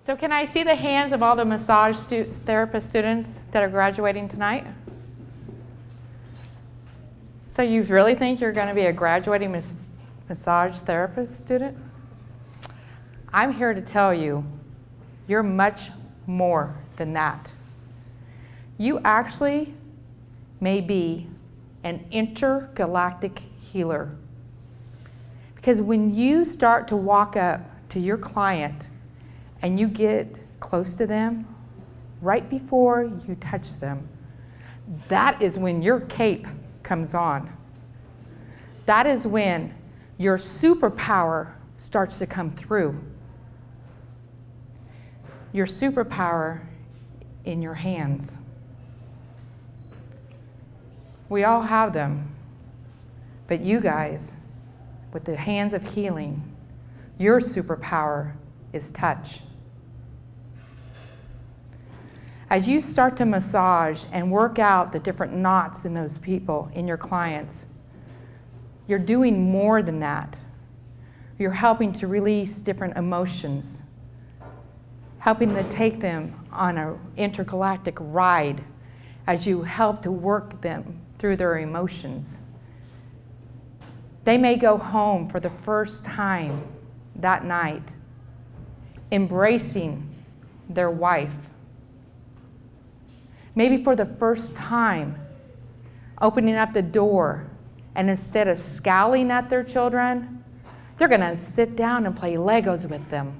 So can I see the hands of all the massage therapist students that are graduating tonight? So you really think you're going to be a graduating massage therapist student? I'm here to tell you, you're much more than that. You actually may be an intergalactic healer. Because when you start to walk up to your client and you get close to them, right before you touch them, that is when your cape comes on. That is when your superpower starts to come through. Your superpower in your hands. We all have them, but you guys, with the hands of healing, your superpower is touch. As you start to massage and work out the different knots in those people, in your clients, you're doing more than that. You're helping to release different emotions, helping to take them on an intergalactic ride as you help to work them through their emotions. They may go home for the first time that night, embracing their wife. Maybe for the first time, opening up the door, and instead of scowling at their children, they're going to sit down and play Legos with them.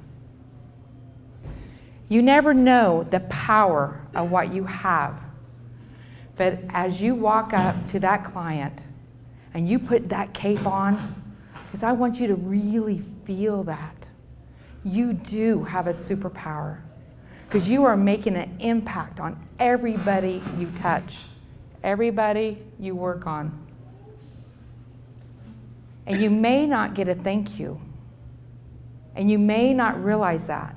You never know the power of what you have. But as you walk up to that client and you put that cape on, because I want you to really feel that, you do have a superpower. Because you are making an impact on everybody you touch, everybody you work on. And you may not get a thank you. And you may not realize that.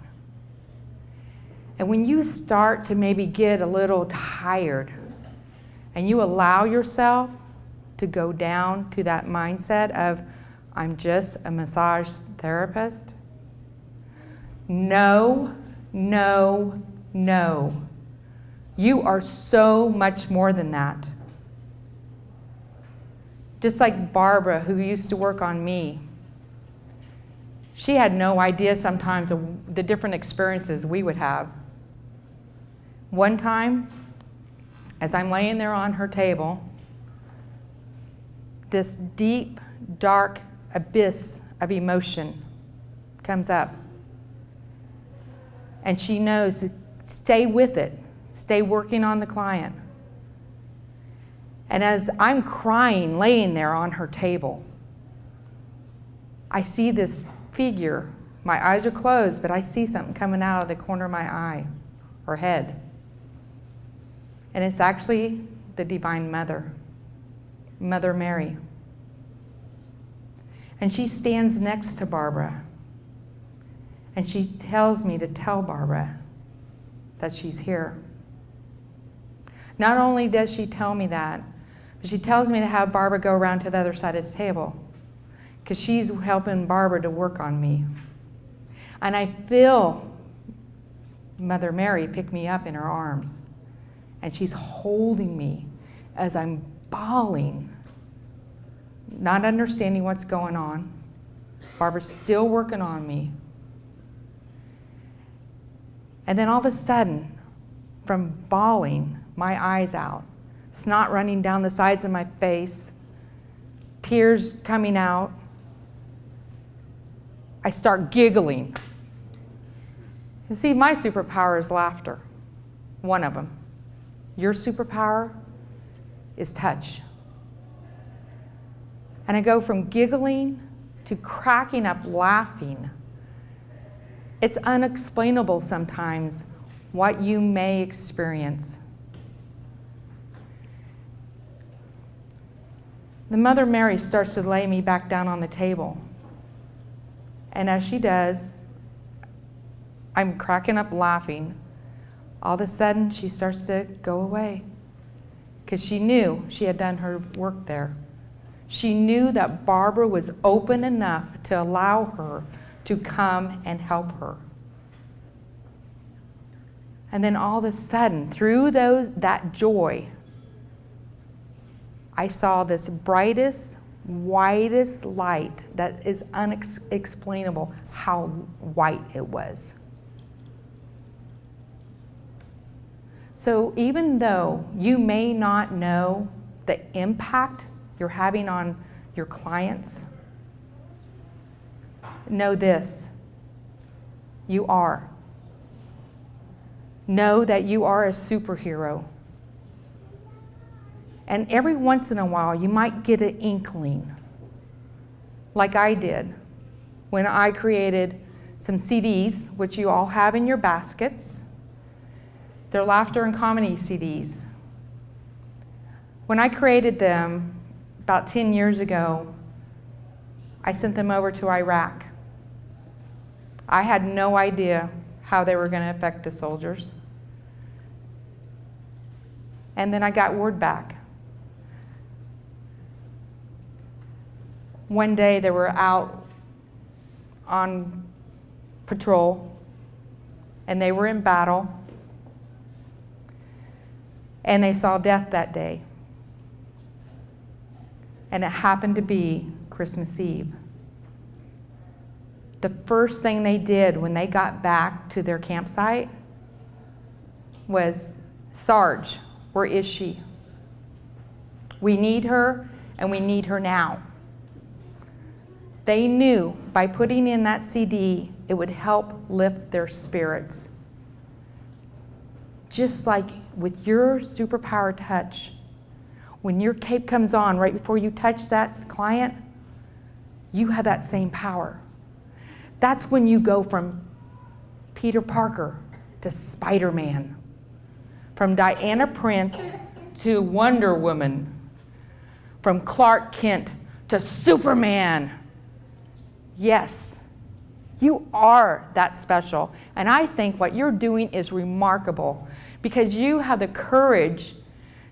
And when you start to maybe get a little tired, and you allow yourself to go down to that mindset of, I'm just a massage therapist. No. No, no. You are so much more than that. Just like Barbara, who used to work on me. She had no idea sometimes of the different experiences we would have. One time, as I'm laying there on her table, this deep, dark abyss of emotion comes up. And she knows to stay with it, stay working on the client. And as I'm crying, laying there on her table, I see this figure. My eyes are closed, but I see something coming out of the corner of my eye or head. And it's actually the Divine Mother, Mother Mary. And she stands next to Barbara. And she tells me to tell Barbara that she's here. Not only does she tell me that, but she tells me to have Barbara go around to the other side of the table, because she's helping Barbara to work on me. And I feel Mother Mary pick me up in her arms, and she's holding me as I'm bawling, not understanding what's going on. Barbara's still working on me. And then all of a sudden, from bawling my eyes out, snot running down the sides of my face, tears coming out, I start giggling. You see, my superpower is laughter, one of them. Your superpower is touch. And I go from giggling to cracking up laughing. It's unexplainable sometimes what you may experience. The Mother Mary starts to lay me back down on the table. And as she does, I'm cracking up laughing. All of a sudden, she starts to go away, because she knew she had done her work there. She knew that Barbara was open enough to allow her to come and help her. And then all of a sudden, through that joy, I saw this brightest, whitest light that is unexplainable how white it was. So even though you may not know the impact you're having on your clients, know this: you are. Know that you are a superhero. And every once in a while, you might get an inkling, like I did when I created some CDs, which you all have in your baskets. They're laughter and comedy CDs. When I created them about 10 years ago, I sent them over to Iraq. I had no idea how they were going to affect the soldiers. And then I got word back. One day they were out on patrol and they were in battle and they saw death that day. And it happened to be Christmas Eve. The first thing they did when they got back to their campsite was, "Sarge, where is she? We need her, and we need her now." They knew by putting in that CD, it would help lift their spirits. Just like with your SuperPower touch, when your cape comes on right before you touch that client, you have that same power. That's when you go from Peter Parker to Spider-Man, from Diana Prince to Wonder Woman, from Clark Kent to Superman. Yes, you are that special. And I think what you're doing is remarkable because you have the courage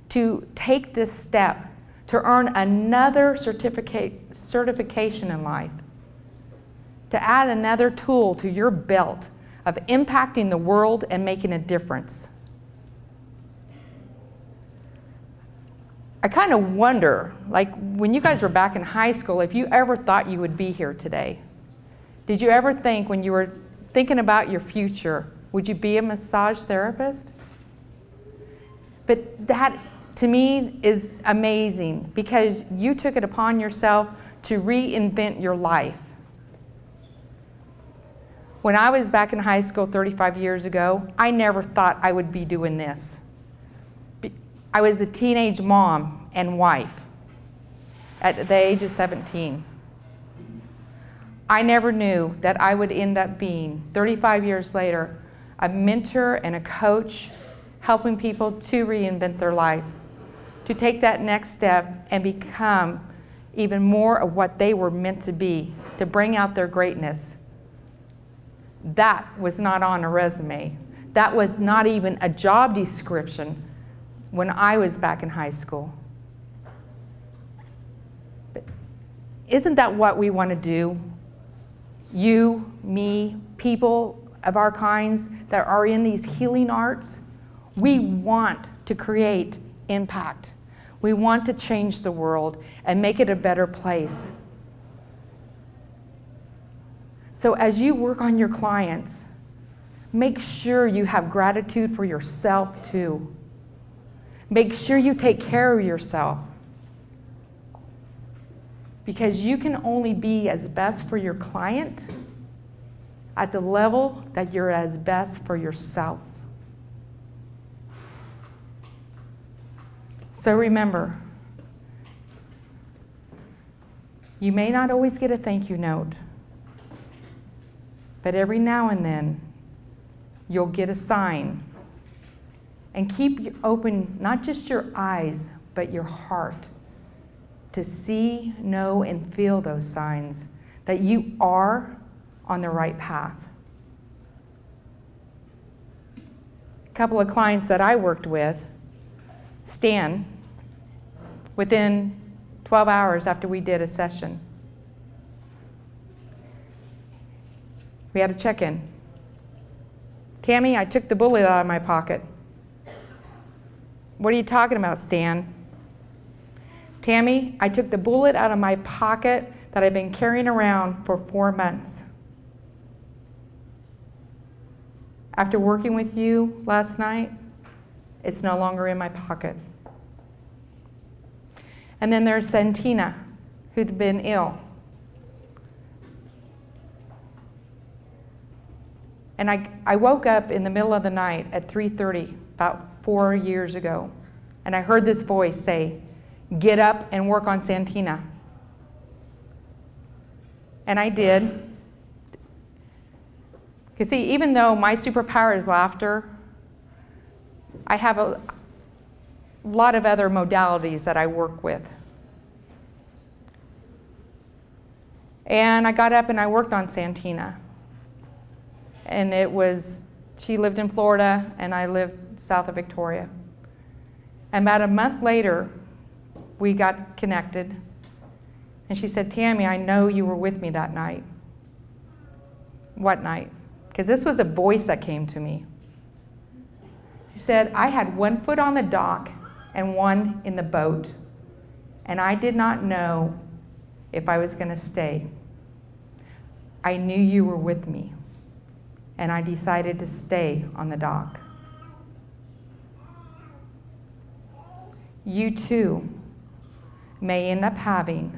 to take this step to earn another certification in life, to add another tool to your belt of impacting the world and making a difference. I kind of wonder, like when you guys were back in high school, if you ever thought you would be here today. Did you ever think when you were thinking about your future, would you be a massage therapist? But that, to me, is amazing because you took it upon yourself to reinvent your life. When I was back in high school 35 years ago, I never thought I would be doing this. I was a teenage mom and wife at the age of 17. I never knew that I would end up being, 35 years later, a mentor and a coach, helping people to reinvent their life, to take that next step and become even more of what they were meant to be, to bring out their greatness. That was not on a resume. That was not even a job description when I was back in high school. But isn't that what we want to do? You, me, people of our kinds that are in these healing arts, we want to create impact. We want to change the world and make it a better place. So as you work on your clients, make sure you have gratitude for yourself too. Make sure you take care of yourself. Because you can only be as best for your client at the level that you're as best for yourself. So remember, you may not always get a thank you note, but every now and then you'll get a sign. And keep open not just your eyes, but your heart to see, know, and feel those signs that you are on the right path. A couple of clients that I worked with, Stan, within 12 hours after we did a session, we had a check-in. Tammy, I took the bullet out of my pocket. What are you talking about, Stan? Tammy, I took the bullet out of my pocket that I've been carrying around for 4 months. After working with you last night, it's no longer in my pocket. And then there's Santina, who'd been ill. And I woke up in the middle of the night at 3:30, about 4 years ago, and I heard this voice say, "Get up and work on Santina." And I did. Because see, even though my superpower is laughter, I have a lot of other modalities that I work with. And I got up and I worked on Santina. And she lived in Florida and I lived south of Victoria. And about a month later, we got connected. And she said, "Tammy, I know you were with me that night." What night? Because this was a voice that came to me. She said, "I had one foot on the dock and one in the boat, and I did not know if I was going to stay. I knew you were with me, and I decided to stay on the dock." You too may end up having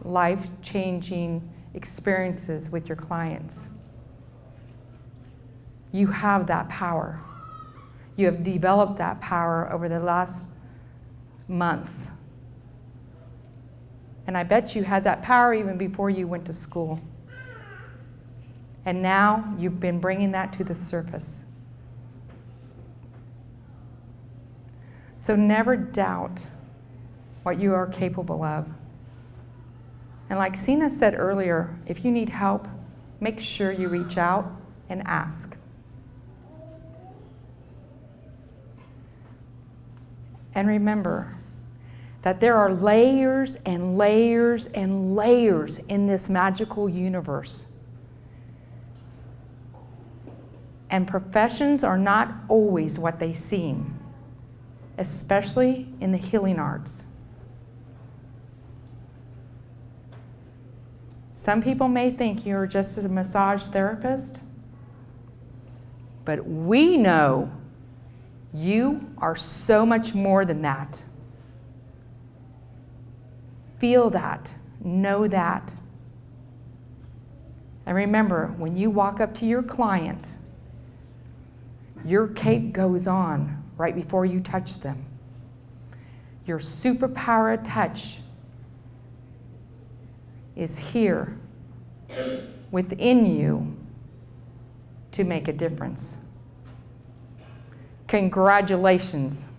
life-changing experiences with your clients. You have that power. You have developed that power over the last months. And I bet you had that power even before you went to school. And now you've been bringing that to the surface. So never doubt what you are capable of. And like Sina said earlier, if you need help, make sure you reach out and ask. And remember that there are layers and layers and layers in this magical universe. And professions are not always what they seem, especially in the healing arts. Some people may think you're just a massage therapist, but we know you are so much more than that. Feel that, know that. And remember, when you walk up to your client, your cape goes on right before you touch them. Your superpower touch is here within you to make a difference. Congratulations.